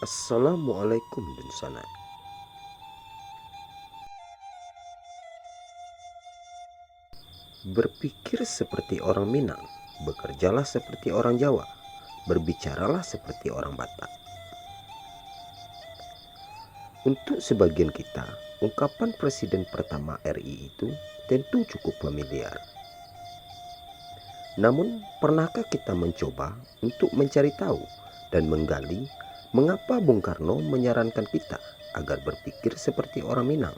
Assalamualaikum Dunsana. Berpikir seperti orang Minang, bekerjalah seperti orang Jawa, berbicaralah seperti orang Batak. Untuk sebagian kita, ungkapan Presiden pertama RI itu tentu cukup familiar. Namun, pernahkah kita mencoba untuk mencari tahu dan menggali mengapa Bung Karno menyarankan kita agar berpikir seperti orang Minang?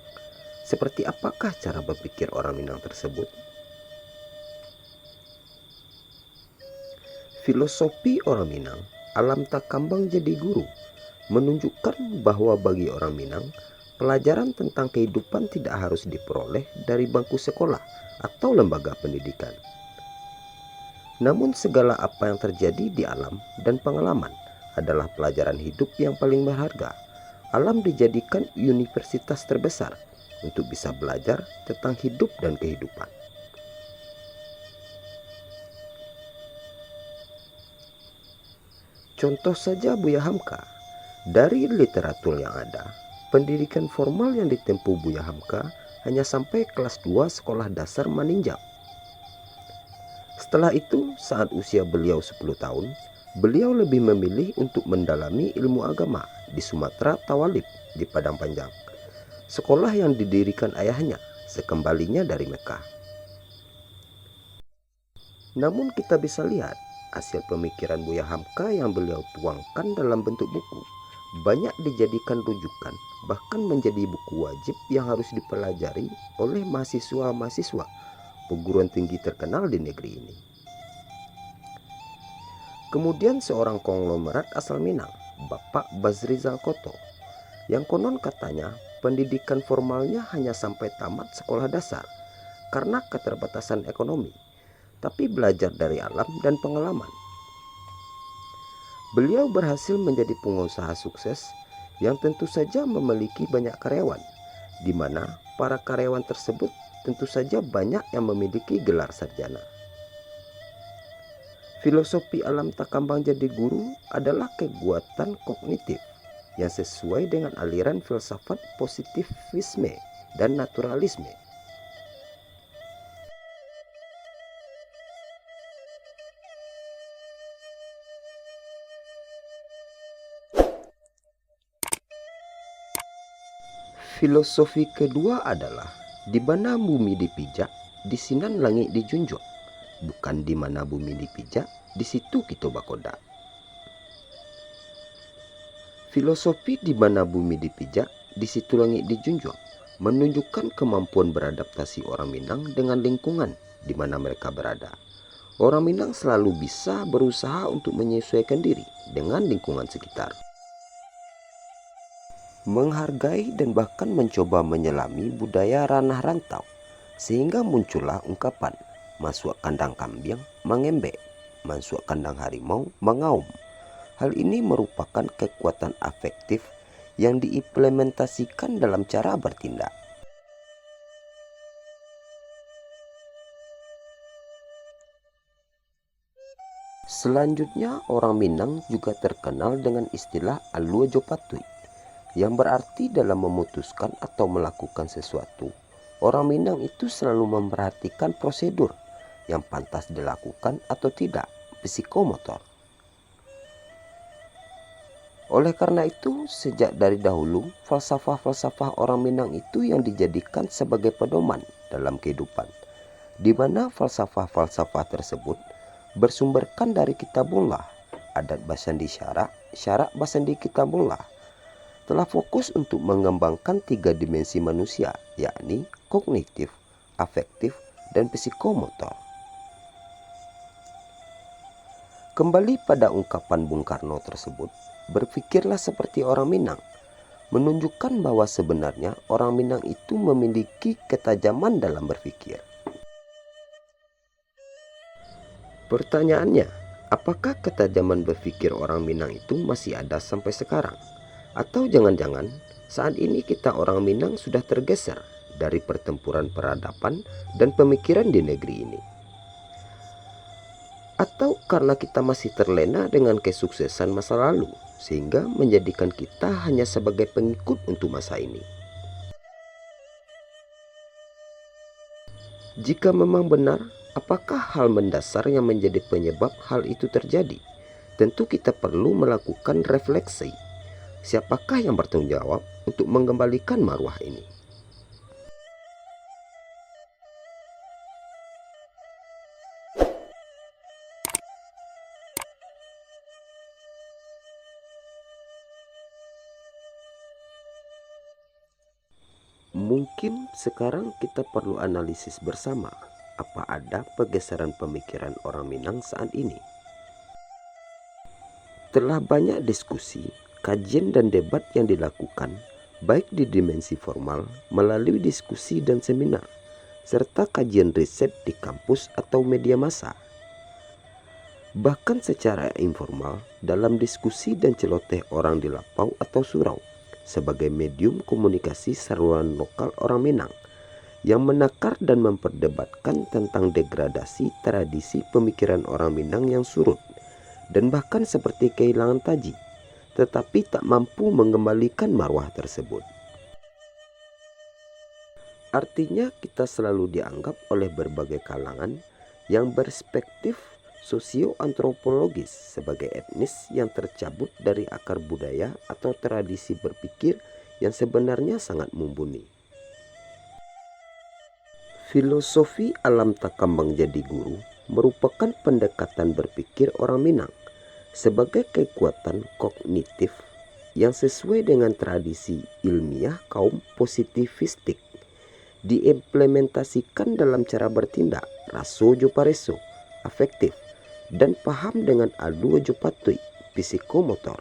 Seperti apakah cara berpikir orang Minang tersebut? Filosofi orang Minang, alam tak kambang jadi guru, menunjukkan bahwa bagi orang Minang, pelajaran tentang kehidupan tidak harus diperoleh dari bangku sekolah atau lembaga pendidikan. Namun segala apa yang terjadi di alam dan pengalaman adalah pelajaran hidup yang paling berharga. Alam dijadikan universitas terbesar untuk bisa belajar tentang hidup dan kehidupan. Contoh saja Buya Hamka. Dari literatur yang ada, pendidikan formal yang ditempuh Buya Hamka hanya sampai kelas 2 sekolah dasar Maninjau. Setelah itu, saat usia beliau 10 tahun, beliau lebih memilih untuk mendalami ilmu agama di Sumatera Tawalib di Padang Panjang, sekolah yang didirikan ayahnya sekembalinya dari Mekah. Namun kita bisa lihat hasil pemikiran Buya Hamka yang beliau tuangkan dalam bentuk buku banyak dijadikan rujukan, bahkan menjadi buku wajib yang harus dipelajari oleh mahasiswa-mahasiswa perguruan tinggi terkenal di negeri ini. Kemudian seorang konglomerat asal Minang, Bapak Bazrizal Koto, yang konon katanya pendidikan formalnya hanya sampai tamat sekolah dasar karena keterbatasan ekonomi, tapi belajar dari alam dan pengalaman. Beliau berhasil menjadi pengusaha sukses yang tentu saja memiliki banyak karyawan, di mana para karyawan tersebut tentu saja banyak yang memiliki gelar sarjana. Filosofi alam tak kambang jadi guru adalah kekuatan kognitif yang sesuai dengan aliran filsafat positivisme dan naturalisme. Filosofi kedua adalah di mana bumi dipijak, di sinan langit dijunjung. Bukan di mana bumi dipijak, di situ kita bakoda. Filosofi di mana bumi dipijak, di situ langit dijunjung, menunjukkan kemampuan beradaptasi orang Minang dengan lingkungan di mana mereka berada. Orang Minang selalu bisa berusaha untuk menyesuaikan diri dengan lingkungan sekitar, menghargai dan bahkan mencoba menyelami budaya ranah rantau, sehingga muncullah ungkapan masuk kandang kambing mengembek, masuk kandang harimau mengaum. Hal ini merupakan kekuatan afektif yang diimplementasikan dalam cara bertindak. Selanjutnya, orang Minang juga terkenal dengan istilah Alua Jopatui, yang berarti dalam memutuskan atau melakukan sesuatu, orang Minang itu selalu memperhatikan prosedur yang pantas dilakukan atau tidak, psikomotor. Oleh karena itu, sejak dari dahulu, falsafah-falsafah orang Minang itu yang dijadikan sebagai pedoman dalam kehidupan, di mana falsafah-falsafah tersebut bersumberkan dari Kitabullah, adat Basandi Syarak, Syarak Basandi Kitabullah, telah fokus untuk mengembangkan 3 dimensi manusia, yakni kognitif, afektif, dan psikomotor. Kembali pada ungkapan Bung Karno tersebut, berpikirlah seperti orang Minang, menunjukkan bahwa sebenarnya orang Minang itu memiliki ketajaman dalam berpikir. Pertanyaannya, apakah ketajaman berpikir orang Minang itu masih ada sampai sekarang? Atau jangan-jangan saat ini kita orang Minang sudah tergeser dari pertempuran peradaban dan pemikiran di negeri ini? Atau karena kita masih terlena dengan kesuksesan masa lalu, sehingga menjadikan kita hanya sebagai pengikut untuk masa ini. Jika memang benar, apakah hal mendasar yang menjadi penyebab hal itu terjadi? Tentu kita perlu melakukan refleksi. Siapakah yang bertanggung jawab untuk mengembalikan marwah ini? Mungkin sekarang kita perlu analisis bersama, apa ada pergeseran pemikiran orang Minang saat ini. Telah banyak diskusi, kajian dan debat yang dilakukan, baik di dimensi formal melalui diskusi dan seminar, serta kajian riset di kampus atau media massa. Bahkan secara informal dalam diskusi dan celoteh orang di lapau atau surau, sebagai medium komunikasi saluran lokal orang Minang yang menakar dan memperdebatkan tentang degradasi tradisi pemikiran orang Minang yang surut dan bahkan seperti kehilangan taji, tetapi tak mampu mengembalikan marwah tersebut. Artinya kita selalu dianggap oleh berbagai kalangan yang berperspektif sosioantropologis sebagai etnis yang tercabut dari akar budaya atau tradisi berpikir yang sebenarnya sangat mumpuni. Filosofi alam tak kembang jadi guru merupakan pendekatan berpikir orang Minang sebagai kekuatan kognitif yang sesuai dengan tradisi ilmiah kaum positivistik, diimplementasikan dalam cara bertindak raso jopareso, afektif, dan paham dengan aduo jopatui, psikomotor.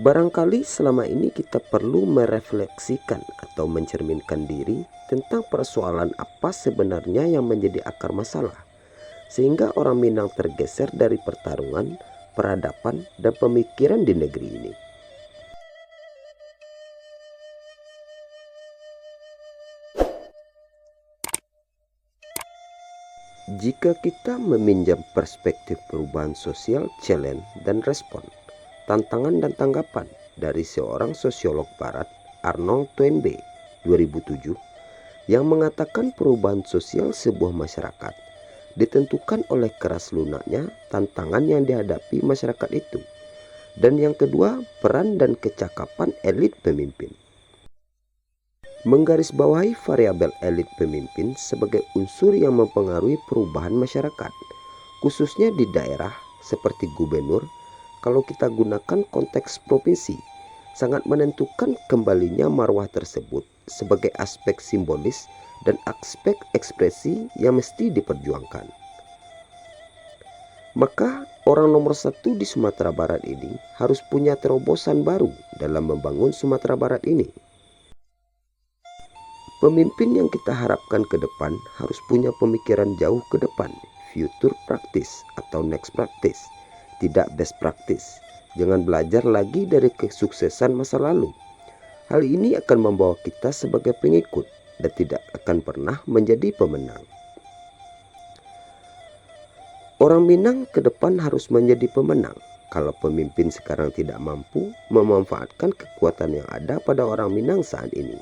Barangkali selama ini kita perlu merefleksikan atau mencerminkan diri tentang persoalan apa sebenarnya yang menjadi akar masalah, sehingga orang Minang tergeser dari pertarungan, peradaban, dan pemikiran di negeri ini. Jika kita meminjam perspektif perubahan sosial, challenge dan respon, tantangan dan tanggapan dari seorang sosiolog barat, Arnold Toynbee, 2007, yang mengatakan perubahan sosial sebuah masyarakat ditentukan oleh keras lunaknya tantangan yang dihadapi masyarakat itu, dan yang kedua, peran dan kecakapan elit pemimpin. Menggarisbawahi variabel elit pemimpin sebagai unsur yang mempengaruhi perubahan masyarakat, khususnya di daerah seperti gubernur. Kalau kita gunakan konteks provinsi, sangat menentukan kembalinya marwah tersebut sebagai aspek simbolis dan aspek ekspresi yang mesti diperjuangkan. Maka orang nomor satu di Sumatera Barat ini harus punya terobosan baru dalam membangun Sumatera Barat ini. Pemimpin yang kita harapkan ke depan harus punya pemikiran jauh ke depan, future practice atau next practice, tidak best practice. Jangan belajar lagi dari kesuksesan masa lalu. Hal ini akan membawa kita sebagai pengikut dan tidak akan pernah menjadi pemenang. Orang Minang ke depan harus menjadi pemenang. Kalau pemimpin sekarang tidak mampu memanfaatkan kekuatan yang ada pada orang Minang saat ini,